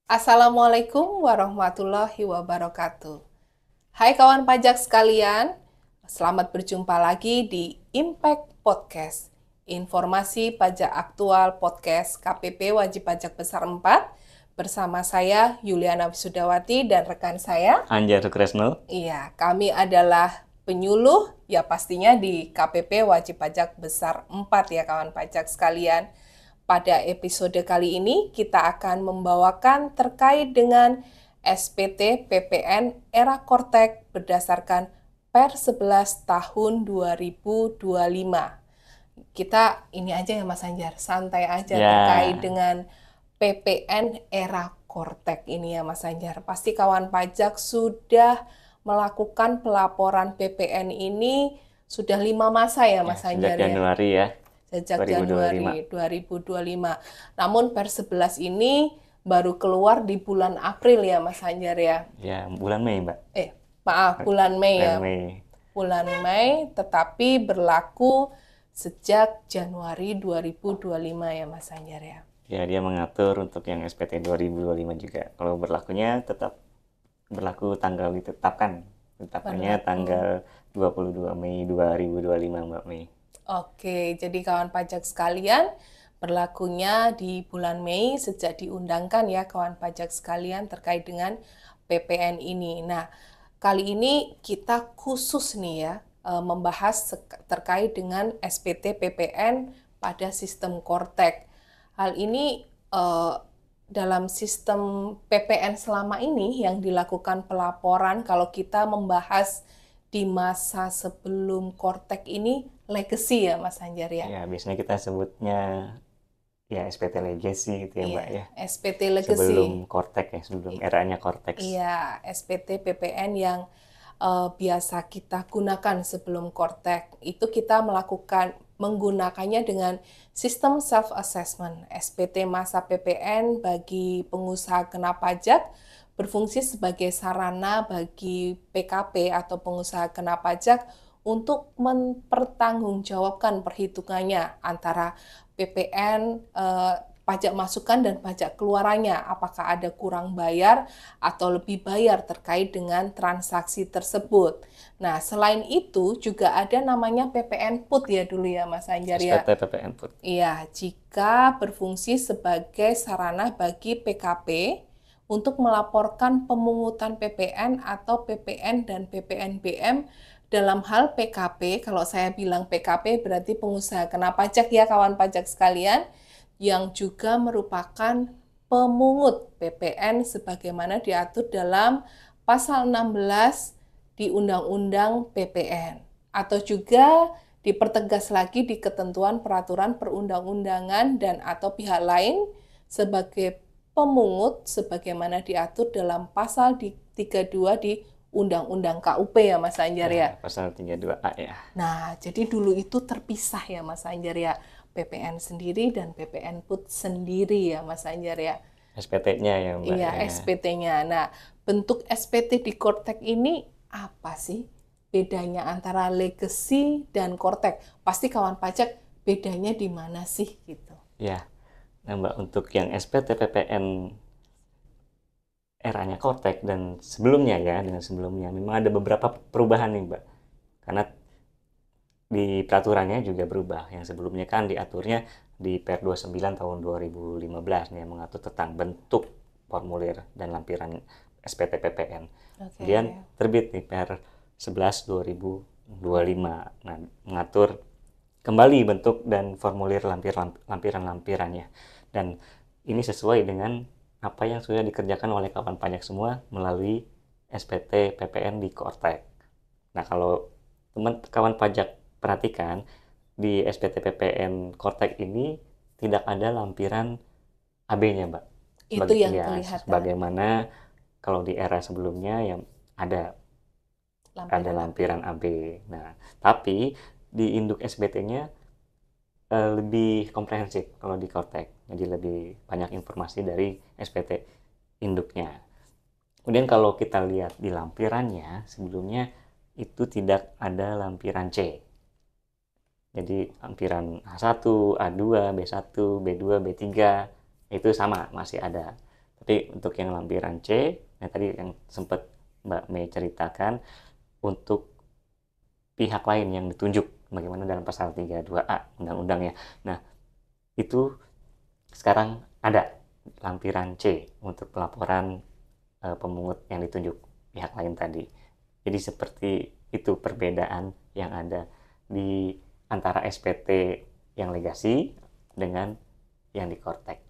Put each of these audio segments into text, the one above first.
Assalamualaikum warahmatullahi wabarakatuh. Hai kawan pajak sekalian, selamat berjumpa lagi di Impact Podcast, informasi pajak aktual podcast KPP Wajib Pajak Besar 4, bersama saya Yuliana Wisudawati dan rekan saya. Anjar Sukresno. Iya, kami adalah penyuluh ya pastinya di KPP Wajib Pajak Besar 4 ya kawan pajak sekalian. Pada episode kali ini kita akan membawakan terkait dengan SPT PPN era Kortek berdasarkan Per 11 tahun 2025. Kita ini aja ya Mas Anjar, santai aja terkait Ya, dengan PPN era Kortek ini ya Mas Anjar. Pasti kawan pajak sudah melakukan pelaporan PPN ini sudah 5 masa ya Mas sejak Anjar ya. Januari ya, Sejak 2025. Januari 2025. Namun Per 11 ini baru keluar di bulan April ya Mas Anjar ya. Ya, bulan Mei, Mbak. Maaf, bulan Mei Bulan ya. Mei. Bulan Mei, tetapi berlaku sejak Januari 2025 ya Mas Anjar ya. Ya, dia mengatur untuk yang SPT 2025 juga. Kalau berlakunya tetap berlaku tanggal ditetapkan. Tetapkannya tanggal 22 Mei 2025, Mbak Mei. Oke, jadi kawan pajak sekalian, berlakunya di bulan Mei sejak diundangkan ya kawan pajak sekalian terkait dengan PPN ini. Nah, kali ini kita khusus nih ya membahas terkait dengan SPT PPN pada sistem Kortek. Hal ini dalam sistem PPN selama ini yang dilakukan pelaporan kalau kita membahas di masa sebelum Kortek ini legacy ya Mas Anjar ya. Ya, biasanya kita sebutnya ya SPT Legacy gitu ya, Mbak ya. SPT legacy. Sebelum Kortek ya, sebelum eranya Kortex. Iya, SPT PPN yang biasa kita gunakan sebelum Kortek. Itu kita menggunakannya dengan sistem self-assessment. SPT masa PPN bagi pengusaha kena pajak berfungsi sebagai sarana bagi PKP atau pengusaha kena pajak untuk mempertanggungjawabkan perhitungannya antara PPN, pajak masukan dan pajak keluarannya, apakah ada kurang bayar atau lebih bayar terkait dengan transaksi tersebut. Nah, selain itu juga ada namanya PPN Put ya dulu ya Mas Anjar ya. SPT PPN Put. Iya, jika berfungsi sebagai sarana bagi PKP untuk melaporkan pemungutan PPN atau PPN dan PPNBM dalam hal PKP. Kalau saya bilang PKP berarti pengusaha kena pajak ya kawan pajak sekalian, yang juga merupakan pemungut PPN sebagaimana diatur dalam pasal 16 di Undang-Undang PPN, atau juga dipertegas lagi di ketentuan peraturan perundang-undangan dan atau pihak lain sebagai pemungut sebagaimana diatur dalam pasal 32 di Undang-Undang KUP ya Mas Anjar ya. Pasal 32A ya. Nah, jadi dulu itu terpisah ya Mas Anjar ya. PPN sendiri dan PPN Put sendiri ya Mas Anjar ya. SPT-nya ya, Mbak. Iya, Ya. SPT-nya. Nah, bentuk SPT di Kortek ini apa sih bedanya antara legacy dan Kortek? Pasti kawan pajak bedanya di mana sih gitu. Ya. Nah, Mbak, untuk yang SPT PPN eranya Kortek dan sebelumnya ya, dengan sebelumnya memang ada beberapa perubahan nih, Mbak. Karena di peraturannya juga berubah. Yang sebelumnya kan diaturnya di Per 29 tahun 2015 nih, yang mengatur tentang bentuk formulir dan lampiran SPT PPN. Kemudian terbit nih Per 11 2025. Nah, mengatur kembali bentuk dan formulir lampiran-lampirannya. Dan ini sesuai dengan apa yang sudah dikerjakan oleh kawan pajak semua melalui SPT PPN di Kortek. Nah, kalau kawan pajak perhatikan, di SPT PPN Kortek ini tidak ada lampiran AB-nya, Mbak. Itu yang kelihatan. Bagaimana kalau di era sebelumnya yang ada lampiran AB. Nah, tapi di induk SPT-nya lebih komprehensif kalau di Kortek. Jadi lebih banyak informasi dari SPT induknya. Kemudian kalau kita lihat di lampirannya, sebelumnya itu tidak ada lampiran C. Jadi lampiran A1, A2, B1, B2, B3 itu sama, masih ada. Tapi untuk yang lampiran C, nah tadi yang sempat Mbak Mei ceritakan, untuk pihak lain yang ditunjuk, bagaimana dalam pasal 32A undang-undang ya. Nah, itu sekarang ada lampiran C untuk pelaporan pemungut yang ditunjuk pihak lain tadi. Jadi seperti itu perbedaan yang ada di antara SPT yang legasi dengan yang di Kortek.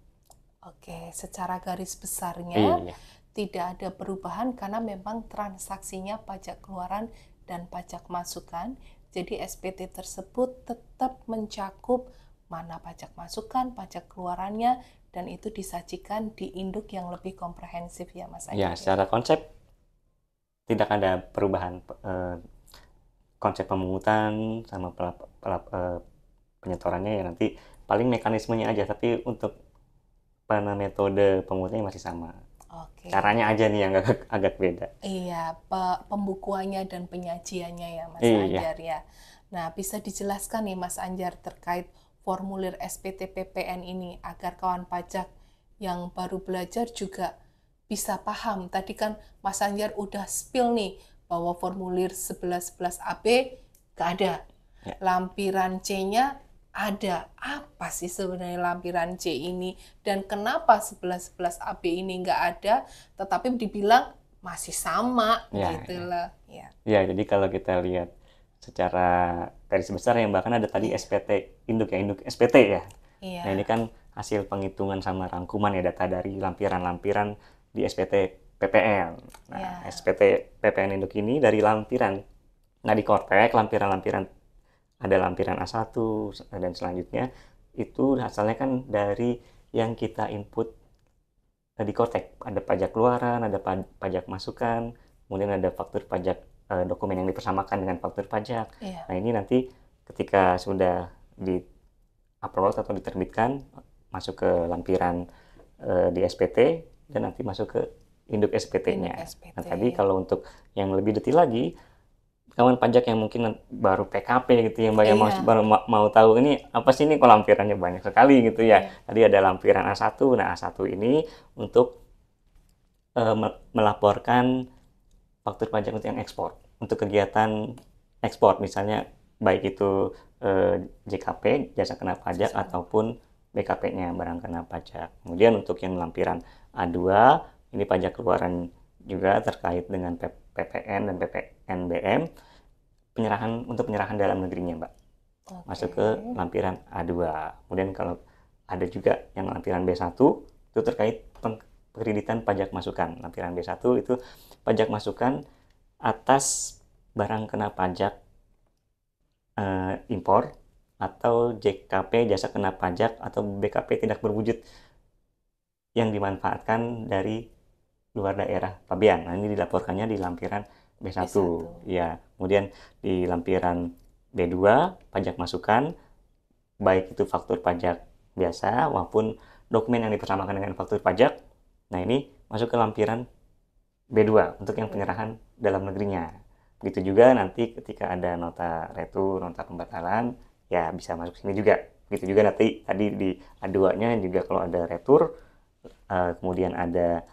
Oke, secara garis besarnya Iya, tidak ada perubahan karena memang transaksinya pajak keluaran dan pajak masukan. Jadi SPT tersebut tetap mencakup mana pajak masukan, pajak keluarannya, dan itu disajikan di induk yang lebih komprehensif ya Mas ya Anjar. secara konsep tidak ada perubahan konsep pemungutan sama penyetorannya ya nanti paling mekanismenya aja, tapi untuk metode pemungutannya masih sama. Oke. Caranya aja nih yang agak beda. Iya, pembukuannya dan penyajiannya ya Mas Iya. Anjar ya. Nah, bisa dijelaskan nih Mas Anjar terkait formulir SPT PPN ini agar kawan pajak yang baru belajar juga bisa paham. Tadi kan Mas Anjar udah spill nih bahwa formulir 1111 AB gak ada. Ya. Lampiran C-nya ada. Apa sih sebenarnya lampiran C ini? Dan kenapa 1111 AB ini nggak ada, tetapi dibilang masih sama gitu loh. Ya. Ya, jadi kalau kita lihat secara garis besar yang bahkan ada tadi SPT induk ya, induk SPT ya. Iya. Nah, ini kan hasil penghitungan sama rangkuman ya data dari lampiran-lampiran di SPT PPN. Nah, SPT PPN induk ini dari lampiran. Nah, di Kortek lampiran-lampiran ada lampiran A1 dan selanjutnya itu asalnya kan dari yang kita input di Kortek. Ada pajak keluaran, ada pajak masukan, kemudian ada faktur pajak dokumen yang dipersamakan dengan faktur pajak. Iya. Nah, ini nanti ketika sudah di-upload atau diterbitkan masuk ke lampiran di SPT dan nanti masuk ke induk SPT-nya. Nah, tadi kalau untuk yang lebih detail lagi, kawan pajak yang mungkin baru PKP gitu yang banyak baru mau tahu ini apa sih ini kok lampirannya banyak sekali gitu ya. Tadi ada lampiran A1. Nah, A1 ini untuk melaporkan faktur pajak untuk yang ekspor, untuk kegiatan ekspor misalnya baik itu JKP jasa kena pajak ataupun BKP-nya barang kena pajak. Kemudian untuk yang lampiran A2 ini pajak keluaran juga terkait dengan PPN dan PPNBM untuk penyerahan dalam negerinya, Mbak. Masuk ke lampiran A2. Kemudian kalau ada juga yang lampiran B1 itu terkait pengkreditan pajak masukan. Lampiran B1 itu pajak masukan atas barang kena pajak impor atau JKP jasa kena pajak atau BKP tidak berwujud yang dimanfaatkan dari luar daerah pabean. Nah, ini dilaporkannya di lampiran B1. Ya, kemudian di lampiran B2 pajak masukan baik itu faktur pajak biasa maupun dokumen yang dipersamakan dengan faktur pajak. Nah, ini masuk ke lampiran B2 untuk yang penyerahan dalam negerinya. Begitu juga nanti ketika ada nota retur, nota pembatalan, ya bisa masuk sini juga. Begitu juga nanti tadi di A2-nya juga kalau ada retur, kemudian ada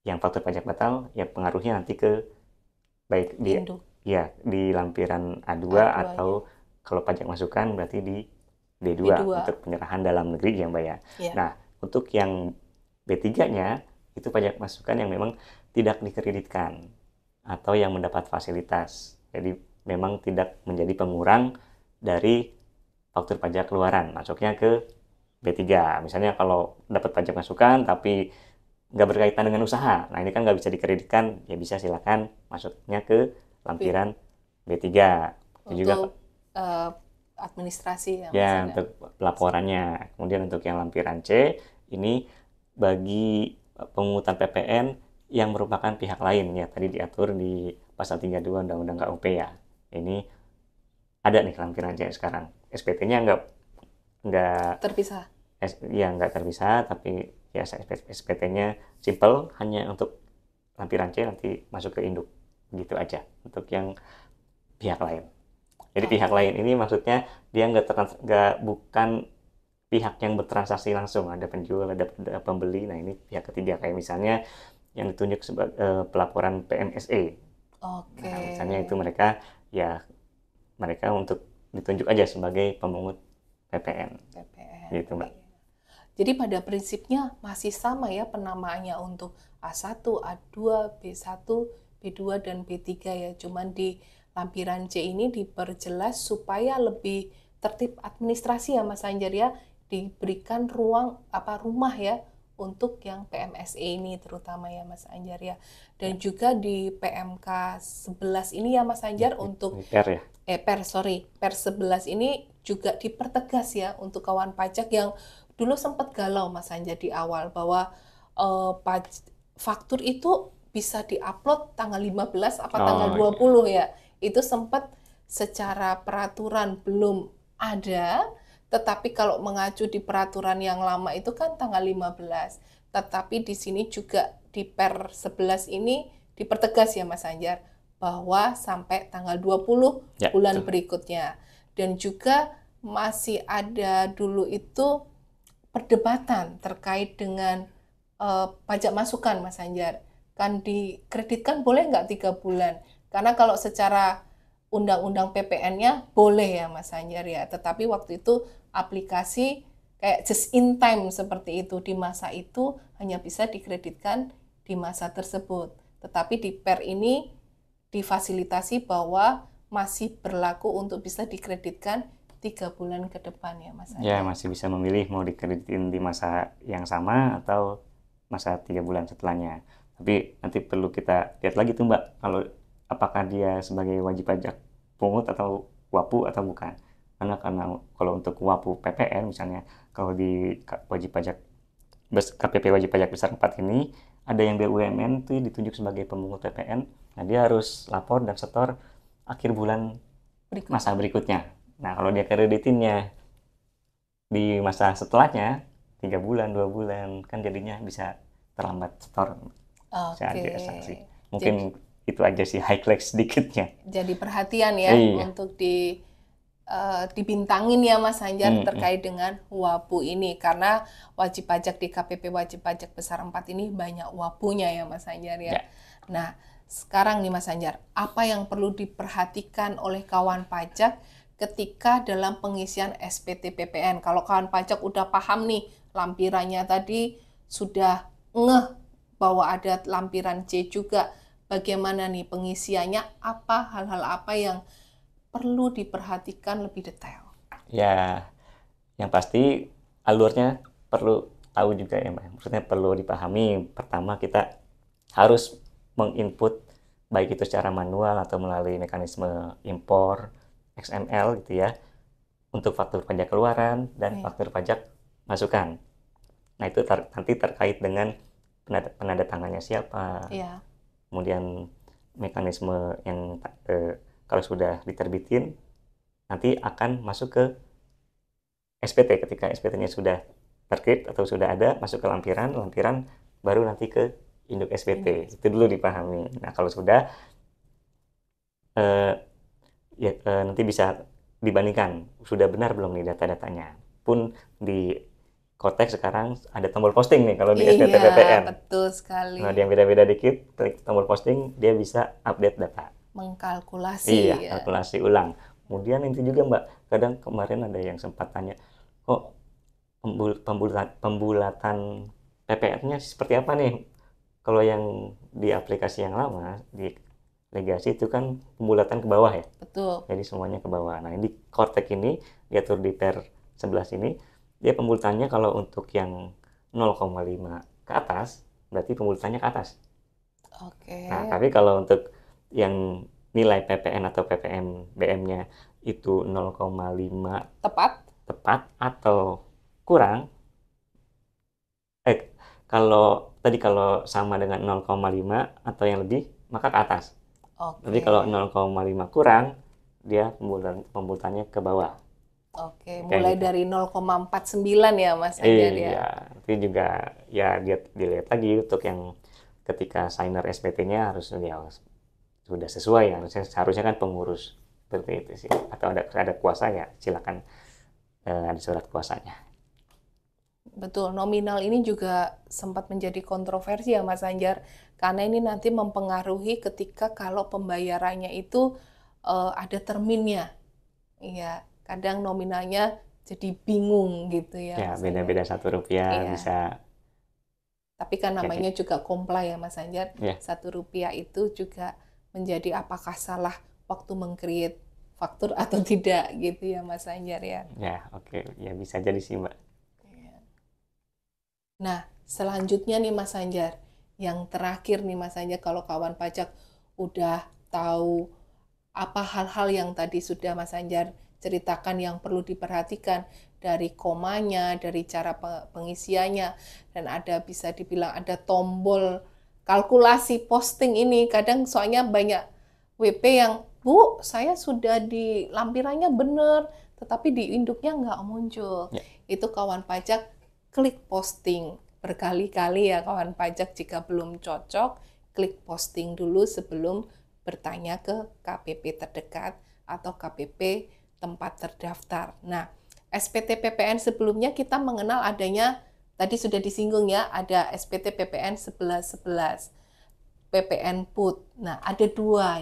yang faktur pajak batal, ya pengaruhnya nanti ke baik di lampiran A2 atau kalau pajak masukan berarti di B2 untuk penyerahan dalam negeri ya Mbak ya. Nah, untuk yang B3-nya itu pajak masukan yang memang tidak dikreditkan atau yang mendapat fasilitas. Jadi memang tidak menjadi pengurang dari faktur pajak keluaran, masuknya ke B3. Misalnya kalau dapat pajak masukan tapi nggak berkaitan dengan usaha, nah ini kan nggak bisa dikreditkan, ya bisa silakan masuknya ke lampiran B3. Untuk juga administrasi ya untuk laporannya. Kemudian untuk yang lampiran C ini bagi pemungutan PPN yang merupakan pihak lain ya, tadi diatur di pasal 32 Undang-Undang KUP ya. Ini ada nih lampiran C sekarang. SPT-nya nggak terpisah. Ya nggak terpisah, tapi ya SPT-nya simple, hanya untuk lampiran C nanti masuk ke induk gitu aja untuk yang pihak lain. Jadi pihak lain ini maksudnya dia bukan pihak yang bertransaksi langsung, ada penjual, ada pembeli. Nah, ini pihak ketiga kayak misalnya yang ditunjuk sebagai pelaporan PMSE. Oke. Nah, misalnya itu mereka untuk ditunjuk aja sebagai pemungut PPN. Gitu, Mbak. Jadi pada prinsipnya masih sama ya penamaannya untuk A1, A2, B1, B2, dan B3 ya. Cuman di lampiran C ini diperjelas supaya lebih tertib administrasi ya Mas Anjar ya. Diberikan ruang rumah ya untuk yang PMSE ini terutama ya Mas Anjar ya. Dan juga di PMK 11 ini ya Mas Anjar untuk Per ya. Per 11 ini juga dipertegas ya untuk kawan pajak yang dulu sempat galau Mas Anjar di awal bahwa faktur itu bisa diupload tanggal 15 apa tanggal 20 ya. Itu sempat secara peraturan belum ada, tetapi kalau mengacu di peraturan yang lama itu kan tanggal 15. Tetapi di sini juga di Per 11 ini dipertegas ya Mas Anjar bahwa sampai tanggal 20 bulan berikutnya. Dan juga masih ada dulu itu perdebatan terkait dengan pajak masukan Mas Anjar. Kan dikreditkan boleh nggak 3 bulan? Karena kalau secara undang-undang PPN-nya boleh ya Mas Anjar ya. Tetapi waktu itu aplikasi kayak just in time seperti itu di masa itu hanya bisa dikreditkan di masa tersebut. Tetapi di Per ini difasilitasi bahwa masih berlaku untuk bisa dikreditkan 3 bulan ke depan ya Mas Anjar. Ya, masih bisa memilih mau dikreditin di masa yang sama atau masa 3 bulan setelahnya. Tapi nanti perlu kita lihat lagi tuh Mbak, kalau apakah dia sebagai wajib pajak pungut atau WAPU atau bukan. Karena kalau untuk WAPU PPN misalnya, kalau di wajib pajak KPP wajib pajak besar 4 ini ada yang BUMN itu ditunjuk sebagai pemungut PPN. Nah, dia harus lapor dan setor akhir bulan masa berikutnya. Nah, kalau dia kreditinnya di masa setelahnya 3 bulan, 2 bulan, kan jadinya bisa terlambat setor. Bisa ada sanksi. Mungkin itu aja sih highlight sedikitnya. Jadi perhatian ya untuk dibintangin ya Mas Anjar terkait dengan WAPU ini. Karena wajib pajak di KPP wajib pajak besar 4 ini banyak WAPU-nya ya Mas Anjar ya. Nah, sekarang nih Mas Anjar, apa yang perlu diperhatikan oleh kawan pajak ketika dalam pengisian SPT PPN? Kalau kawan pajak udah paham nih lampirannya tadi, sudah ngeh bahwa ada lampiran C juga, bagaimana nih pengisiannya, hal-hal apa yang perlu diperhatikan lebih detail? Ya, yang pasti alurnya perlu tahu juga ya Mbak. Maksudnya perlu dipahami. Pertama kita harus menginput baik itu secara manual atau melalui mekanisme impor XML gitu ya, untuk faktur pajak keluaran dan faktur pajak masukan. Nah, itu nanti terkait dengan penandatangannya siapa. Kemudian mekanisme yang kalau sudah diterbitin nanti akan masuk ke SPT. Ketika SPT-nya sudah terkait atau sudah ada, masuk ke lampiran baru nanti ke induk SPT. Itu dulu dipahami. Nah, kalau sudah nanti bisa dibandingkan sudah benar belum nih data-datanya. Pun di Kotek sekarang ada tombol posting nih kalau di SPT PPN. Betul sekali. Nah, yang beda-beda dikit, klik tombol posting, dia bisa update data. Mengkalkulasi. Kalkulasi ulang. Kemudian itu juga Mbak, kadang kemarin ada yang sempat tanya, kok pembulatan PPN-nya seperti apa nih? Kalau yang di aplikasi yang lama, di legasi itu kan pembulatan ke bawah ya. Betul. Jadi semuanya ke bawah. Nah, ini Kotek ini diatur di Per 11 ini, dia pembulatannya kalau untuk yang 0,5 ke atas, berarti pembulatannya ke atas. Nah, tapi kalau untuk yang nilai PPN atau PPNBM-nya itu 0,5 tepat atau kurang, kalau sama dengan 0,5 atau yang lebih, maka ke atas. Tapi kalau 0,5 kurang, dia pembulatannya ke bawah. Mulai dari 0,49 ya Mas Anjar ya. Iya, itu juga ya dilihat lagi untuk yang ketika signer SPT-nya harus sudah sesuai ya. Harusnya kan pengurus seperti itu sih. Atau ada kuasa ya, silakan ada surat kuasanya. Betul, nominal ini juga sempat menjadi kontroversi ya Mas Anjar, karena ini nanti mempengaruhi ketika kalau pembayarannya itu ada terminnya. Iya, kadang nominalnya jadi bingung gitu ya Ya, Mas Anjar. beda-beda Rp1 Iya, bisa tapi kan kayak namanya juga comply ya Mas Anjar, ya, Rp1 itu juga menjadi apakah salah waktu meng-create faktur atau tidak gitu ya Mas Anjar ya. ya oke, ya bisa jadi sih Mbak. Nah, selanjutnya nih Mas Anjar, yang terakhir nih Mas Anjar, kalau kawan pajak udah tahu apa hal-hal yang tadi sudah Mas Anjar ceritakan yang perlu diperhatikan dari komanya, dari cara pengisiannya, dan ada bisa dibilang ada tombol kalkulasi posting ini. Kadang soalnya banyak WP yang, Bu, saya sudah di lampirannya benar, tetapi di induknya nggak muncul. Ya, Itu kawan pajak klik posting berkali-kali ya kawan pajak, jika belum cocok, klik posting dulu sebelum bertanya ke KPP terdekat atau KPP tempat terdaftar. Nah, SPT PPN sebelumnya kita mengenal adanya, tadi sudah disinggung ya, ada SPT PPN 1111, PPN PUT. Nah, ada dua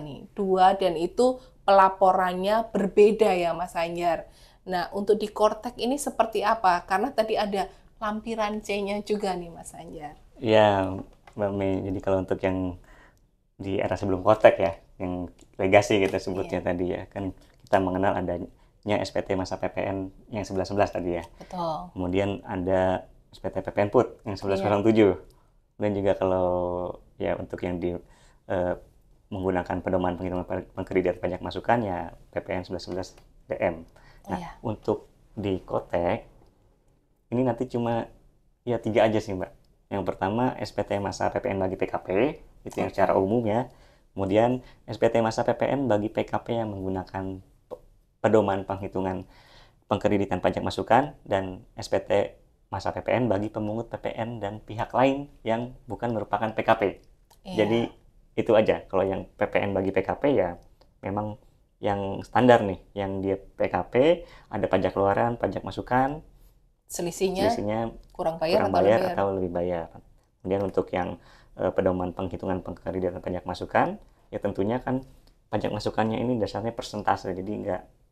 dan itu pelaporannya berbeda ya Mas Anjar. Nah, untuk di Kortek ini seperti apa? Karena tadi ada lampiran C-nya juga nih Mas Anjar. ya Mbak Mei. Jadi kalau untuk yang di era sebelum Kotek ya, yang legasi kita sebutnya Iya, tadi ya, kan kita mengenal adanya SPT masa PPN yang 1111 tadi ya. betul. Kemudian ada SPT PPN PUT yang Iya, 1107. Dan juga kalau ya untuk yang di menggunakan pedoman penghitungan pengkreditan pajak masukan ya PPN 1111 DM. Nah, iya, untuk di Kotek ini nanti cuma ya 3 aja sih Mbak. Yang pertama SPT masa PPN bagi PKP, itu yang secara oke. umum ya. Kemudian SPT masa PPN bagi PKP yang menggunakan pedoman penghitungan pengkreditan pajak masukan, dan SPT masa PPN bagi pemungut PPN dan pihak lain yang bukan merupakan PKP. Jadi Iya, itu aja. Kalau yang PPN bagi PKP ya memang yang standar nih, yang dia PKP ada pajak keluaran, pajak masukan, selisihnya selisihnya kurang bayar kurang atau bayar lebih bayar? atau lebih bayar. Kemudian untuk yang pedoman penghitungan pengkreditan pajak masukan, ya tentunya kan pajak masukannya ini dasarnya persentase, jadi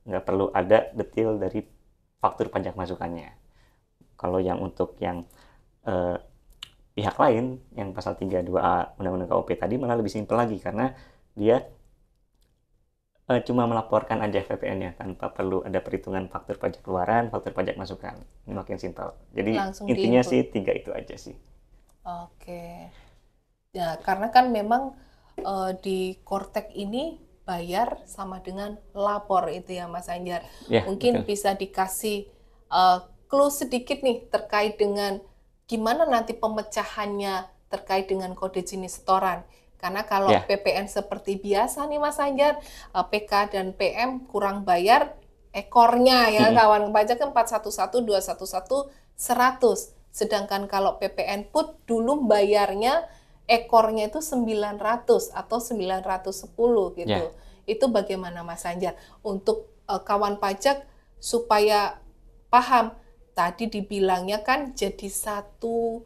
nggak perlu ada detail dari faktur pajak masukannya. Kalau yang untuk yang eh, pihak lain, yang pasal 32A Undang-Undang KUP tadi malah lebih simpel lagi, karena dia cuma melaporkan aja PPN-nya tanpa perlu ada perhitungan faktur pajak keluaran, faktur pajak masukan. Ini makin simpel. Jadi Langsung intinya diinput. sih 3 itu aja sih. Oke. Ya, karena kan memang di Kortek ini bayar sama dengan lapor itu ya Mas Anjar. Ya, Mungkin betul. bisa dikasih clue sedikit nih terkait dengan gimana nanti pemecahannya terkait dengan kode jenis setoran. Karena kalau Ya, PPN seperti biasa nih Mas Anjar, PK dan PM kurang bayar ekornya ya mm-mm. kawan pajak kan 411, 211, 100. Sedangkan kalau PPN PUT dulu bayarnya ekornya itu 900 atau 910 Ya, gitu. Itu bagaimana Mas Anjar untuk kawan pajak supaya paham, tadi dibilangnya kan jadi satu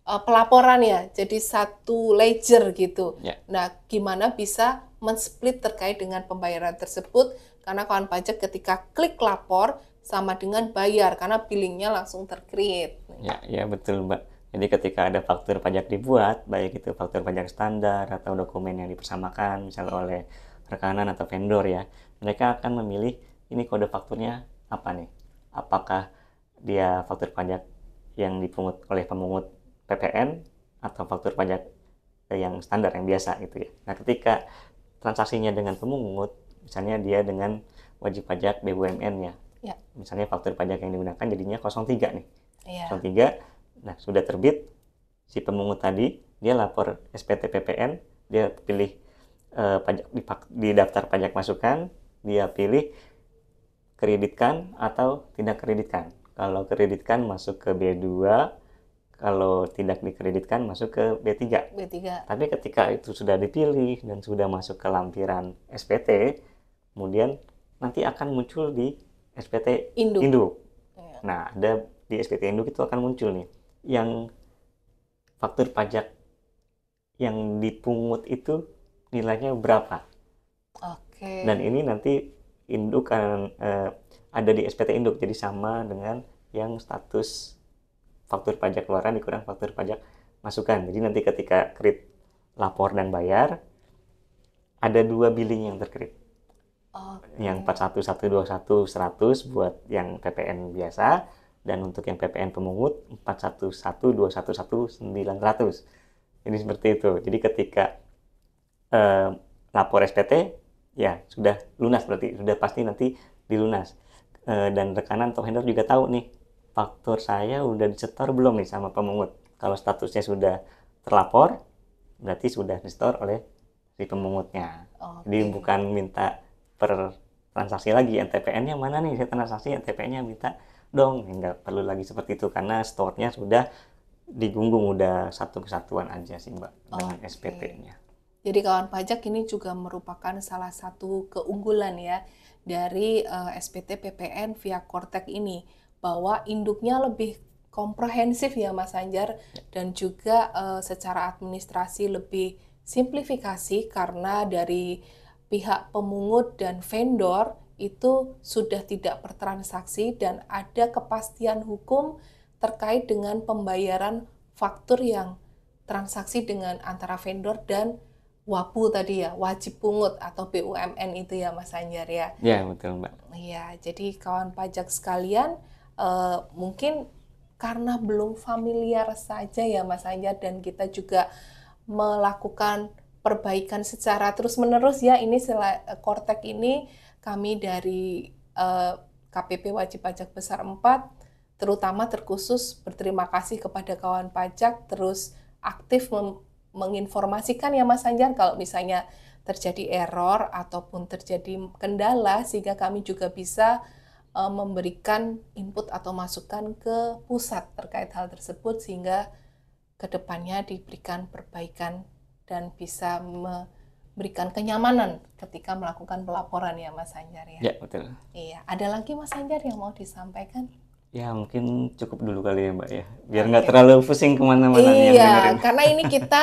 pelaporan ya, jadi satu ledger gitu. ya, Nah, gimana bisa men-split terkait dengan pembayaran tersebut, karena kawan pajak ketika klik lapor sama dengan bayar karena billingnya langsung tercreate. ya betul Mbak. Jadi ketika ada faktur pajak dibuat, baik itu faktur pajak standar atau dokumen yang dipersamakan, misalnya Iya, oleh rekanan atau vendor ya, mereka akan memilih ini kode fakturnya apa nih? Apakah dia faktur pajak yang dipungut oleh pemungut PPN atau faktur pajak yang standar yang biasa gitu ya. Nah, ketika transaksinya dengan pemungut, misalnya dia dengan wajib pajak BUMN ya, ya, misalnya faktur pajak yang digunakan jadinya 03 nih. iya, 03, nah sudah terbit, si pemungut tadi dia lapor SPT PPN, dia pilih pajak di daftar pajak masukan, dia pilih kreditkan atau tidak kreditkan. Kalau kreditkan masuk ke B2, kalau tidak dikreditkan masuk ke B3. B3 Tapi ketika itu sudah dipilih dan sudah masuk ke lampiran SPT, kemudian nanti akan muncul di SPT induk. induk. Ya, Nah, ada di SPT Induk itu akan muncul nih yang faktur pajak yang dipungut itu nilainya berapa. Oke. Dan ini nanti induk akan ada di SPT Induk, jadi sama dengan yang status faktur pajak keluaran dikurang faktur pajak masukan. Jadi nanti ketika kredit lapor dan bayar, ada 2 billing yang terkredit. Yang 41121 100 buat yang PPN biasa, dan untuk yang PPN pemungut 41121 900. Jadi seperti itu. Jadi ketika lapor SPT, ya sudah lunas, berarti sudah pasti nanti dilunas. Dan rekanan atau vendor juga tahu nih, faktur saya udah disetor belum nih sama pemungut. Kalau statusnya sudah terlapor, berarti sudah disetor oleh si pemungutnya. Jadi bukan minta per transaksi lagi, NTPN-nya mana nih, saya transaksi NTPN-nya minta dong. Nggak perlu lagi seperti itu, karena store-nya sudah digunggung, udah satu kesatuan aja sih Mbak dengan SPT-nya. Jadi kawan pajak ini juga merupakan salah satu keunggulan ya dari SPT PPN via Kortek ini, bahwa induknya lebih komprehensif ya Mas Anjar, dan juga secara administrasi lebih simplifikasi karena dari pihak pemungut dan vendor itu sudah tidak bertransaksi dan ada kepastian hukum terkait dengan pembayaran faktur yang transaksi dengan antara vendor dan WAPU tadi ya, wajib pungut atau BUMN itu ya Mas Anjar ya. Ya betul Mbak. Iya, jadi kawan pajak sekalian mungkin karena belum familiar saja ya Mas Anjar, dan kita juga melakukan perbaikan secara terus-menerus ya. Ini Kortek ini kami dari KPP Wajib Pajak Besar 4 terutama terkhusus berterima kasih kepada kawan pajak terus aktif menginformasikan ya Mas Anjar kalau misalnya terjadi error ataupun terjadi kendala, sehingga kami juga bisa memberikan input atau masukan ke pusat terkait hal tersebut, sehingga kedepannya diberikan perbaikan dan bisa memberikan kenyamanan ketika melakukan pelaporan ya Mas Anjar ya. Ya betul. Iya, ada lagi Mas Anjar yang mau disampaikan? Ya mungkin cukup dulu kali ya Mbak ya, biar nggak terlalu pusing kemana-mana nih yang dengerin. Karena ini kita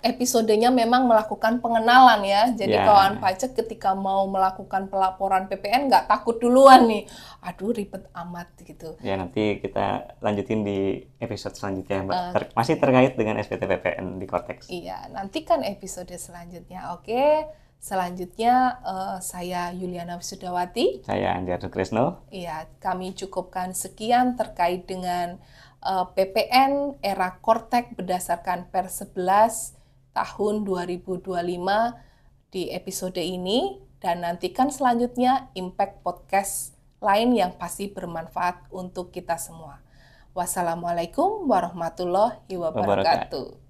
episodenya memang melakukan pengenalan ya, jadi kawan pajak ketika mau melakukan pelaporan PPN nggak takut duluan nih, aduh ribet amat gitu. Ya nanti kita lanjutin di episode selanjutnya Mbak, masih terkait dengan SPT PPN di Kortex. Iya, nantikan episode selanjutnya. Oke. Selanjutnya saya Yuliana Wisudawati. Saya Anjar Sukresno. Iya, kami cukupkan sekian terkait dengan PPN era Kortek berdasarkan Per 11 tahun 2025 di episode ini, dan nantikan selanjutnya Impact Podcast lain yang pasti bermanfaat untuk kita semua. Wassalamualaikum warahmatullahi wabarakatuh.